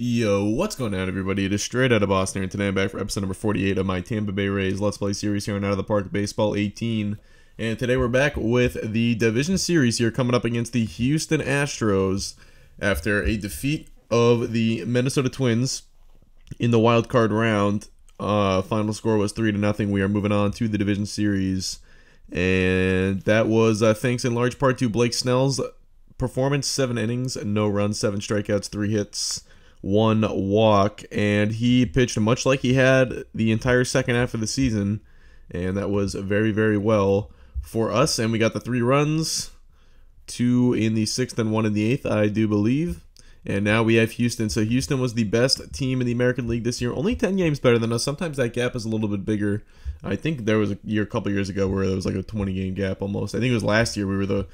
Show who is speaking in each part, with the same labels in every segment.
Speaker 1: Yo, what's going on, everybody? It is Straight Out of Boston here, and today I'm back for episode number 48 of my Tampa Bay Rays Let's Play series here on Out of the Park Baseball 18. And today we're back with the division series here coming up against the Houston Astros after a defeat of the Minnesota Twins in the wild card round. Final score was 3-0. We are moving on to the division series, and that was thanks in large part to Blake Snell's performance. 7 innings, no runs, 7 strikeouts, 3 hits, 1 walk, and he pitched much like he had the entire second half of the season, and that was very, very well for us. And we got the 3 runs, 2 in the 6th and 1 in the 8th, I do believe. And now we have Houston. So Houston was the best team in the American League this year, only 10 games better than us. Sometimes that gap is a little bit bigger. I think there was a couple years ago where there was like a 20-game gap almost. I think it was last year we were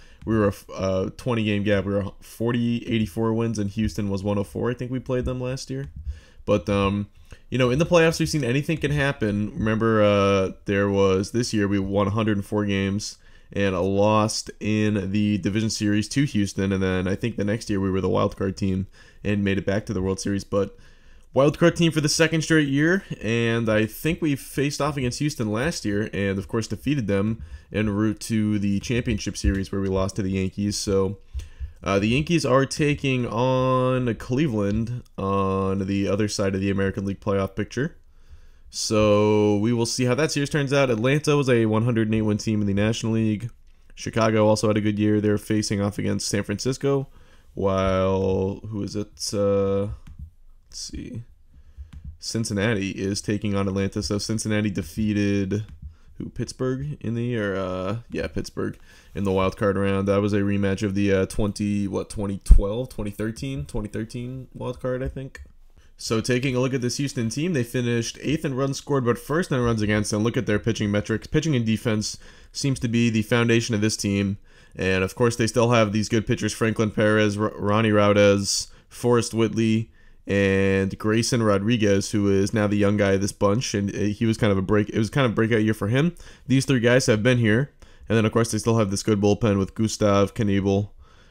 Speaker 1: a 20-game gap. We were 84 wins, and Houston was 104. I think we played them last year. But you know, in the playoffs we've seen anything can happen. Remember, there was this year we won 104 games and lost in the division series to Houston, and then I think the next year we were the wild card team and made it back to the World Series. But wild card team for the 2nd straight year, and I think we faced off against Houston last year and of course defeated them en route to the championship series where we lost to the Yankees. So the Yankees are taking on Cleveland on the other side of the American League playoff picture. So we will see how that series turns out. Atlanta was a 108-win team in the National League. Chicago also had a good year. They're facing off against San Francisco, while let's see, Cincinnati is taking on Atlanta. So Cincinnati defeated Pittsburgh in the year. Pittsburgh in the wild card round. That was a rematch of the 2013 wild card, I think. So taking a look at this Houston team, they finished 8th in runs scored, but 1st in runs against, and look at their pitching metrics. Pitching and defense seems to be the foundation of this team, and of course they still have these good pitchers: Franklin Perez, Ronnie Raudez, Forrest Whitley, and Grayson Rodriguez, who is now the young guy of this bunch, and he was kind of it was kind of a breakout year for him. These 3 guys have been here, and then of course they still have this good bullpen with Gustav, Knebel,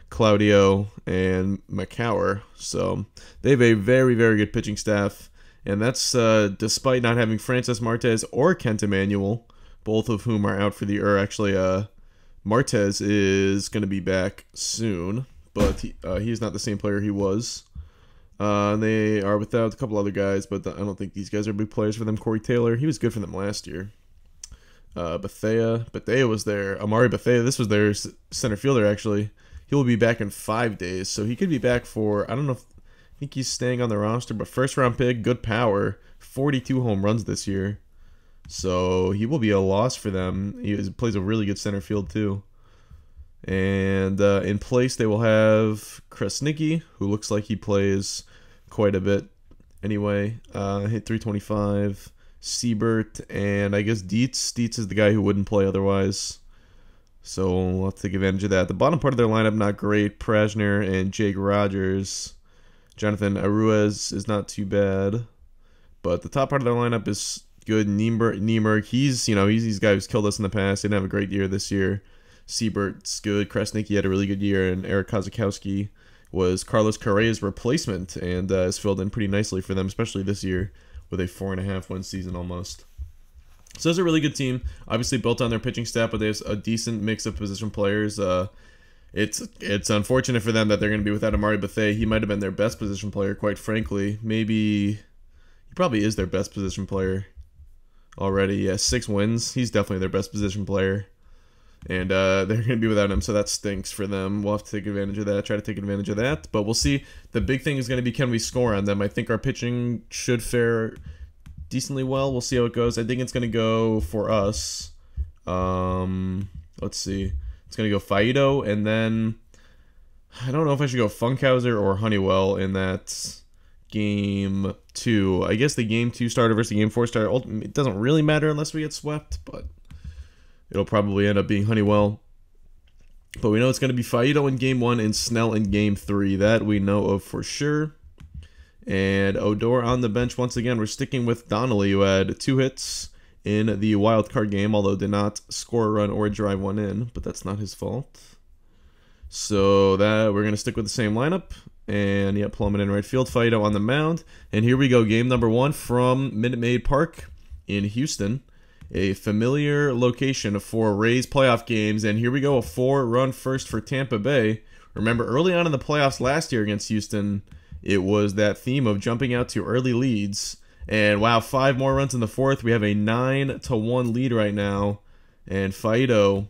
Speaker 1: Claudio, and McCower. So they have a very, very good pitching staff, and that's despite not having Francis Martes or Kent Emanuel, both of whom are out for the year. Actually, Martes is going to be back soon, but he's not the same player he was. They are without a couple other guys, but I don't think these guys are big players for them. Corey Taylor, he was good for them last year. Bethea was there. Amari Bethea, this was their center fielder, actually. He will be back in 5 days, so he could be back for, I don't know, I think he's staying on the roster, but 1st-round pick, good power, 42 home runs this year. So he will be a loss for them. He plays a really good center field, too. And in place, they will have Krasnicki, who looks like he plays quite a bit anyway. Hit 325, Siebert, and I guess Dietz. Dietz is the guy who wouldn't play otherwise. So we'll have to take advantage of that. The bottom part of their lineup, not great. Prasner and Jake Rogers. Jonathan Aruez is not too bad. But the top part of their lineup is good. Niemerg, he's these guys who's killed us in the past. He didn't have a great year this year. Siebert's good. Krasnicki had a really good year. And Eric Kozakowski was Carlos Correa's replacement and has filled in pretty nicely for them, especially this year with a 4.5-win season almost. So it's a really good team, obviously built on their pitching staff, but there's a decent mix of position players. It's unfortunate for them that they're going to be without Amari Bethea. He might have been their best position player, quite frankly. Maybe he probably is their best position player already. Yeah, 6 wins. He's definitely their best position player. And they're going to be without him, so that stinks for them. We'll have to take advantage of that, try to take advantage of that. But we'll see. The big thing is going to be, can we score on them? I think our pitching should fare decently well. We'll see how it goes. I think it's going to go for us. Let's see. It's going to go Faito, and then I don't know if I should go Funkhauser or Honeywell in that game 2. I guess the game 2 starter versus the game 4 starter, it doesn't really matter unless we get swept, but it'll probably end up being Honeywell. But we know it's going to be Faito in game 1 and Snell in game 3. That we know of for sure. And Odor on the bench once again. We're sticking with Donnelly, who had 2 hits in the wild card game, although did not score a run or drive one in, but that's not his fault. So that we're going to stick with the same lineup. And yeah, Plummet in right field. Fido on the mound. And here we go, game number 1 from Minute Maid Park in Houston. A familiar location for Rays playoff games. And here we go, a 4-run first for Tampa Bay. Remember, early on in the playoffs last year against Houston, it was that theme of jumping out to early leads. And wow, 5 more runs in the 4th. We have a 9-1 lead right now. And Fido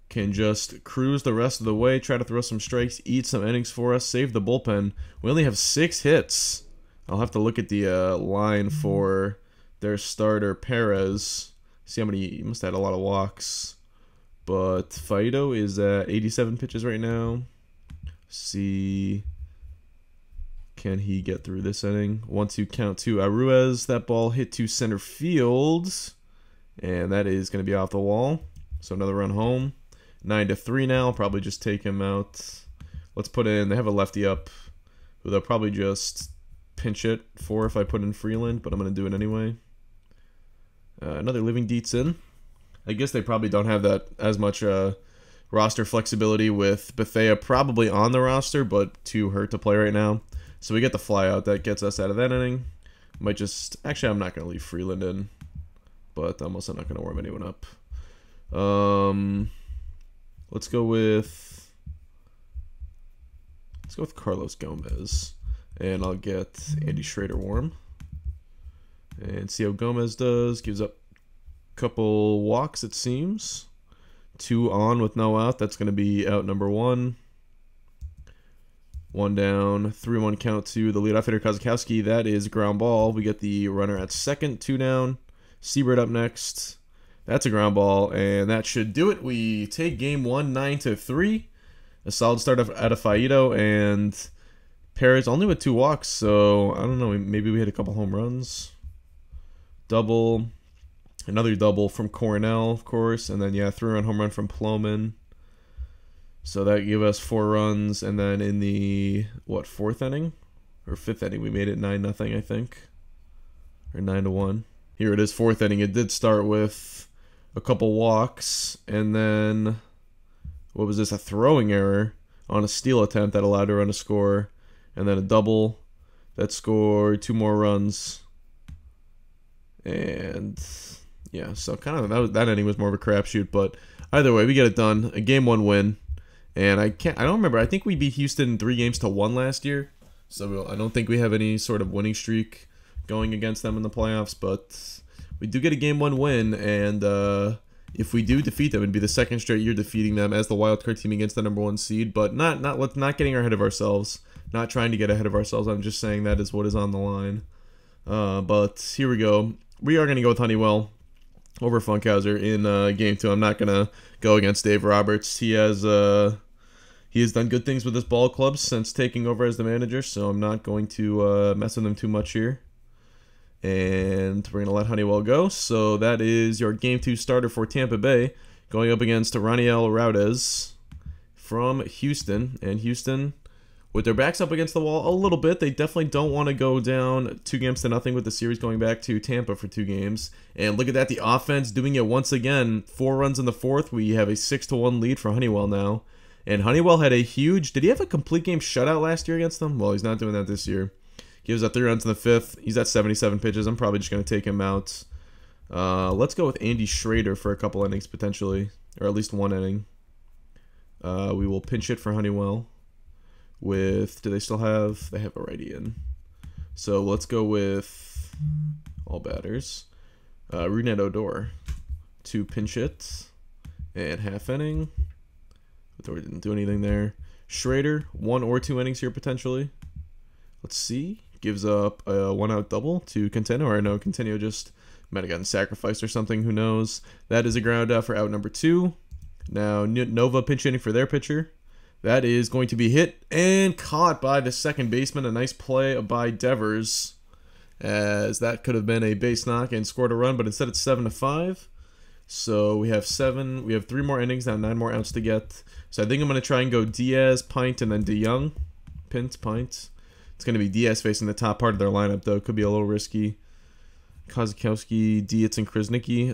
Speaker 1: can just cruise the rest of the way, try to throw some strikes, eat some innings for us, save the bullpen. We only have 6 hits. I'll have to look at the line for their starter, Perez. See how many, he must have had a lot of walks. But Fido is at 87 pitches right now. See, can he get through this inning? 1-2 count to Aruez. That ball hit to center field. And that is going to be off the wall. So another run home. 9-3 now. Probably just take him out. Let's put in, they have a lefty up who they'll probably just pinch it for if I put in Freeland, but I'm going to do it anyway. Another living Dietz in. I guess they probably don't have that as much roster flexibility with Bethea probably on the roster, but too hurt to play right now. So we get the fly out. That gets us out of that inning. Might just, actually I'm not going to leave Freeland in, but I'm also not going to warm anyone up. Let's go with Carlos Gomez, and I'll get Andy Schrader warm and see how Gomez does. Gives up a couple walks, it seems. 2 on with no out. That's going to be out number 1. 1 down, 3-1 count to the leadoff hitter Kozakowski. That is ground ball. We get the runner at second. 2 down. Seabird up next. That's a ground ball, and that should do it. We take game 1, 9-3. A solid start out of Fido, and Perez only with 2 walks, so I don't know, maybe we hit a couple home runs. Double, another double from Cornell, of course, and then, yeah, 3-run home run from Plomin. So that gave us 4 runs, and then in the, what, 4th inning? Or 5th inning, we made it 9-0, I think. Or 9-1. Here it is, 4th inning. It did start with a couple walks, and then, what was this, a throwing error on a steal attempt that allowed a run to score, and then a double that scored 2 more runs. And yeah, so kind of that inning was more of a crapshoot, but either way, we get it done. A game 1 win. And I don't remember, I think we beat Houston 3-1 last year, so I don't think we have any sort of winning streak going against them in the playoffs, but we do get a game 1 win, and if we do defeat them, it'd be the 2nd straight year defeating them as the wildcard team against the number 1 seed, but not getting ahead of ourselves, not trying to get ahead of ourselves. I'm just saying that is what is on the line. But here we go. We are going to go with Honeywell over Funkhauser in game 2. I'm not going to go against Dave Roberts. He has done good things with this ball club since taking over as the manager, so I'm not going to mess with him too much here. And we're going to let Honeywell go. So that is your Game 2 starter for Tampa Bay, going up against Raniel Raudez from Houston. And Houston, with their backs up against the wall a little bit, they definitely don't want to go down 2-0 with the series going back to Tampa for 2 games. And look at that, the offense doing it once again. 4 runs in the 4th. We have a 6-1 lead for Honeywell now. And Honeywell had a huge, did he have a complete game shutout last year against them? Well, he's not doing that this year. Gives up 3 runs in the 5th. He's at 77 pitches. I'm probably just going to take him out. Let's go with Andy Schrader for a couple innings potentially, or at least 1 inning. We will pinch it for Honeywell. With, do they still have? They have a righty in. So let's go with all batters. Rougned Odor to pinch it, and half inning. Odor didn't do anything there. Schrader, 1 or 2 innings here potentially. Let's see. Gives up a 1-out double to Centeno, or no, Centeno just might have gotten sacrificed or something, who knows. That is a ground out for out number 2. Now Nova pinch hitting for their pitcher. That is going to be hit and caught by the second baseman. A nice play by Devers, as that could have been a base knock and scored a run, but instead it's 7-5. So we have 3 more innings now, 9 more outs to get. So I think I'm going to try and go Diaz, Pint, and then DeYoung. Pint. It's going to be Diaz facing the top part of their lineup, though. Could be a little risky. Kozakowski, Dietz, and Krasnicki.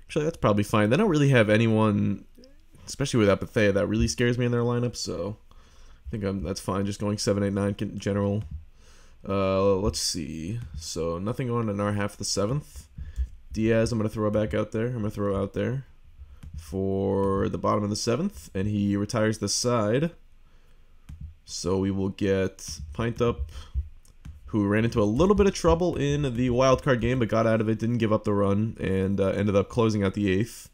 Speaker 1: Actually, that's probably fine. They don't really have anyone, especially with Bethea, that really scares me in their lineup, so I think that's fine. Just going 7, 8, 9 in general. Let's see. So nothing on in our half of the 7th. Diaz, I'm going to throw back out there. I'm going to throw out there for the bottom of the 7th. And he retires the side. So we will get Pint Up, who ran into a little bit of trouble in the wild card game, but got out of it, didn't give up the run, and ended up closing out the 8th.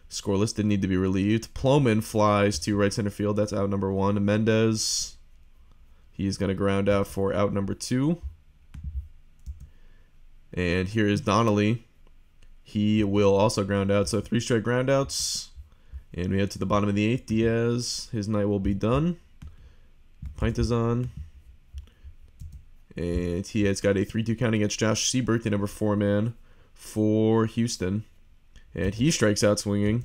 Speaker 1: Scoreless, didn't need to be relieved. Ploman flies to right center field. That's out number 1. Mendez, he's going to ground out for out number 2. And here is Donnelly. He will also ground out. So 3 straight ground outs. And we head to the bottom of the 8th. Diaz, his night will be done. Pint is on. And he has got a 3-2 count against Josh Seibert, the number 4 man for Houston. And he strikes out swinging.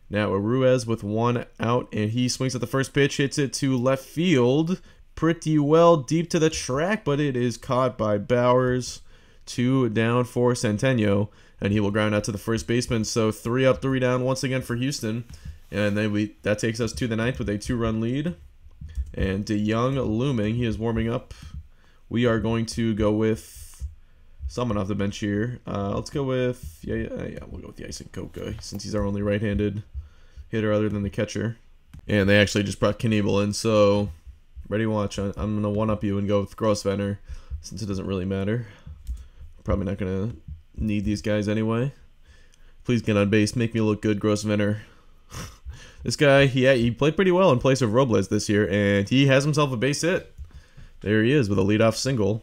Speaker 1: Now Ruiz with 1 out, and he swings at the first pitch, hits it to left field pretty well deep to the track, but it is caught by Bowers. 2 down for Centeno, and he will ground out to the first baseman. So 3 up, 3 down once again for Houston. And then that takes us to the 9th with a 2-run lead. And DeYoung looming. He is warming up. We are going to go with someone off the bench here. Let's go with, we'll go with the Icing Coca, since he's our only right-handed hitter other than the catcher. And they actually just brought Knievel in, so ready, watch. I'm going to one-up you and go with Grossvenner, since it doesn't really matter. Probably not going to need these guys anyway. Please get on base. Make me look good, Grossvenner. This guy, he played pretty well in place of Robles this year, and he has himself a base hit. There he is with a leadoff single.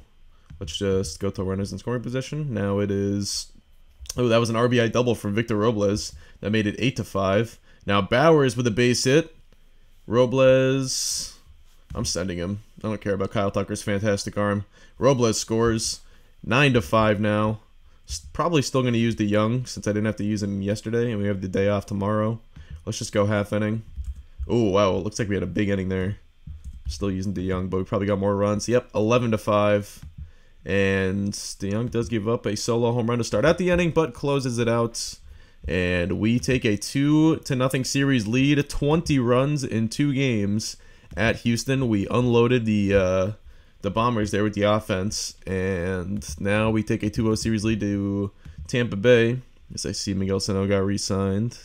Speaker 1: Let's just go to runners in scoring position. Now it is... Oh, that was an RBI double from Victor Robles. That made it 8-5. Now Bowers with a base hit. Robles... I'm sending him. I don't care about Kyle Tucker's fantastic arm. Robles scores 9-5 now. Probably still going to use DeYoung since I didn't have to use him yesterday, and we have the day off tomorrow. Let's just go half inning. Oh, wow. It looks like we had a big inning there. Still using DeYoung, but we probably got more runs. Yep, 11-5. And DeYoung does give up a solo home run to start out the inning, but closes it out. And we take a 2-0 series lead, 20 runs in 2 games at Houston. We unloaded the Bombers there with the offense. And now we take a 2-0 series lead to Tampa Bay. As I see Miguel Sano got re-signed.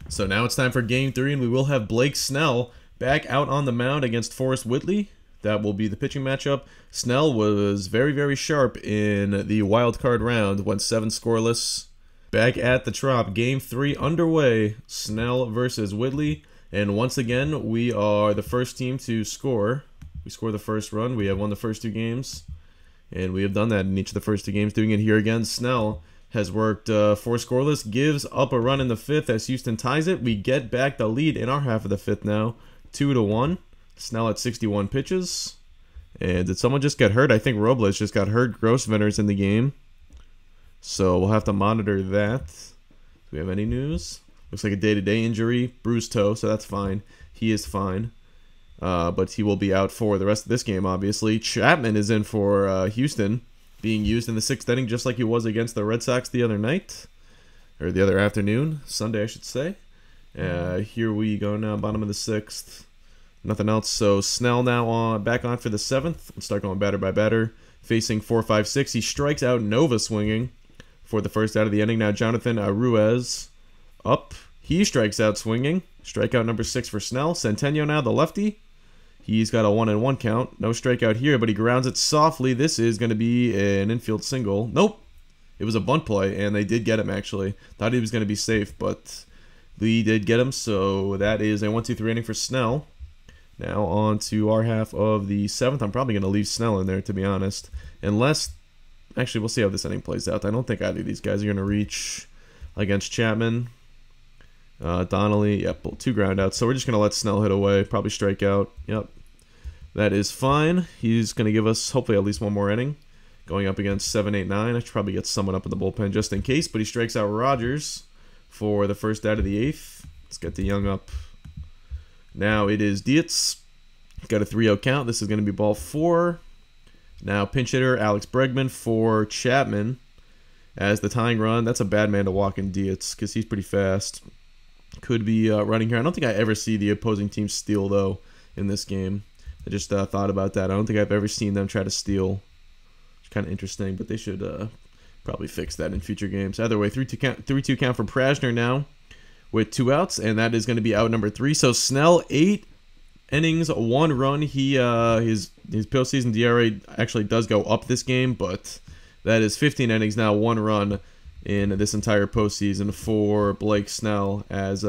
Speaker 1: So now it's time for Game 3, and we will have Blake Snell back out on the mound against Forrest Whitley. That will be the pitching matchup. Snell was very, very sharp in the wild card round, went 7 scoreless. Back at the Trop, Game 3 underway. Snell versus Whitley. And once again, we are the first team to score. We score the first run. We have won the first 2 games. And we have done that in each of the first 2 games. Doing it here again. Snell has worked 4 scoreless, gives up a run in the 5th as Houston ties it. We get back the lead in our half of the 5th now, 2-1. Snell at 61 pitches. And did someone just get hurt? I think Robles just got hurt. Grossvenner's in the game. So we'll have to monitor that. Do we have any news? Looks like a day-to-day injury. Bruised toe, so that's fine. He is fine. But he will be out for the rest of this game, obviously. Chapman is in for Houston, being used in the 6th inning just like he was against the Red Sox the other night. Or the other afternoon. Sunday, I should say. Here we go now, bottom of the 6th. Nothing else. So Snell now back on for the 7th. Let's start going batter by batter. Facing 4-5-6. He strikes out Nova swinging for the first out of the inning. Now Jonathan Ruiz up. He strikes out swinging. Strikeout number 6 for Snell. Centeno now, the lefty. He's got a 1-1 count. No strikeout here, but he grounds it softly. This is going to be an infield single. Nope. It was a bunt play, and they did get him, actually. Thought he was going to be safe, but Lee did get him. So that is a 1-2-3 inning for Snell. Now on to our half of the 7th. I'm probably going to leave Snell in there, to be honest. Unless, actually, we'll see how this inning plays out. I don't think either of these guys are going to reach against Chapman. Donnelly, yep, 2 ground outs. So we're just going to let Snell hit away. Probably strike out. Yep. That is fine. He's going to give us, hopefully, at least 1 more inning. Going up against 7, 8, 9. I should probably get someone up in the bullpen just in case. But he strikes out Rogers for the first out of the 8th. Let's get DeYoung up. Now it is Dietz. Got a 3-0 count. This is going to be ball 4. Now pinch hitter Alex Bregman for Chapman as the tying run. That's a bad man to walk in Dietz because he's pretty fast. Could be running here. I don't think I ever see the opposing team steal, though, in this game. I just thought about that. I don't think I've ever seen them try to steal. It's kind of interesting, but they should probably fix that in future games. Either way, 3-2 count for Prasner now with 2 outs, and that is going to be out number 3. So Snell, 8 innings, 1 run. His postseason DRA actually does go up this game, but that is 15 innings now, 1 run in this entire postseason for Blake Snell, as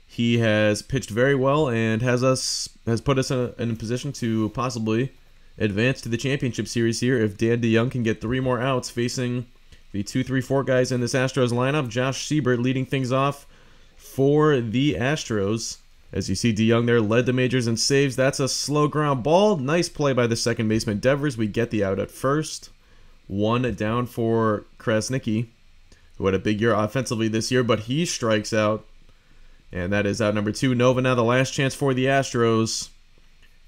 Speaker 1: he has pitched very well and has put us in a position to possibly advance to the championship series here if Dan DeYoung can get 3 more outs facing the 2, 3, 4 guys in this Astros lineup. Josh Siebert leading things off for the Astros. As you see, DeYoung there led the majors in saves. That's a slow ground ball. Nice play by the second baseman Devers. We get the out at first. 1 down for Krasnicki, who had a big year offensively this year, but he strikes out. And that is out number 2. Nova now the last chance for the Astros.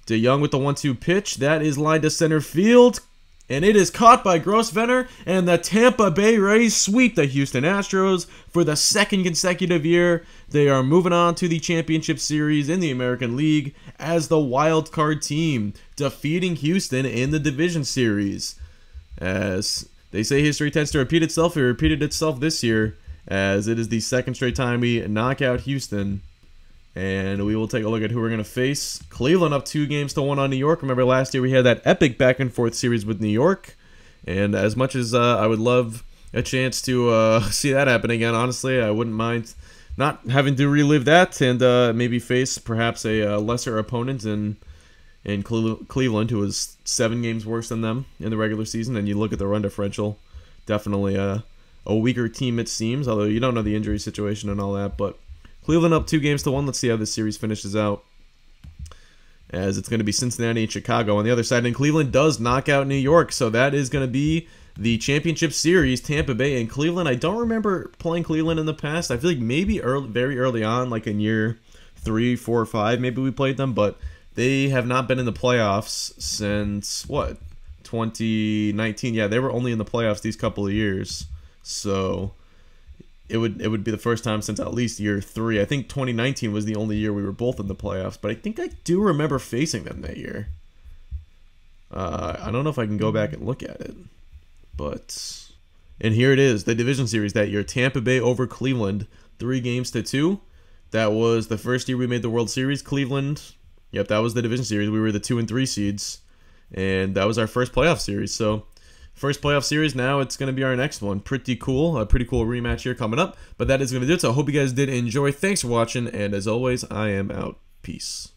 Speaker 1: DeYoung with the 1-2 pitch. That is lined to center field. And it is caught by Grosvenor. And the Tampa Bay Rays sweep the Houston Astros for the 2nd consecutive year. They are moving on to the championship series in the American League as the wild card team, defeating Houston in the division series. As they say history tends to repeat itself, it repeated itself this year, as it is the 2nd straight time we knock out Houston. And we will take a look at who we're going to face. Cleveland up 2-1 on New York. Remember last year we had that epic back-and-forth series with New York. And as much as I would love a chance to see that happen again, honestly, I wouldn't mind not having to relive that and maybe face perhaps a lesser opponent in Cleveland, who was 7 games worse than them in the regular season. And you look at the run differential, definitely a weaker team it seems, although you don't know the injury situation and all that. But Cleveland up 2-1. Let's see how this series finishes out, as it's going to be Cincinnati and Chicago on the other side. And Cleveland does knock out New York, so that is going to be the championship series, Tampa Bay and Cleveland. I don't remember playing Cleveland in the past. I feel like maybe very early on, like in year 3, 4, or 5, maybe we played them, but they have not been in the playoffs since, what, 2019? Yeah, they were only in the playoffs these couple of years, so it would be the first time since at least year 3. I think 2019 was the only year we were both in the playoffs, but I think I do remember facing them that year. I don't know if I can go back and look at it, but and here it is, the division series that year. Tampa Bay over Cleveland, 3-2. That was the first year we made the World Series. Cleveland, yep, that was the division series. We were the 2 and 3 seeds, and that was our first playoff series. So first playoff series, now it's going to be our next one. Pretty cool. A pretty cool rematch here coming up. But that is going to do it. So I hope you guys did enjoy. Thanks for watching. And as always, I am out. Peace.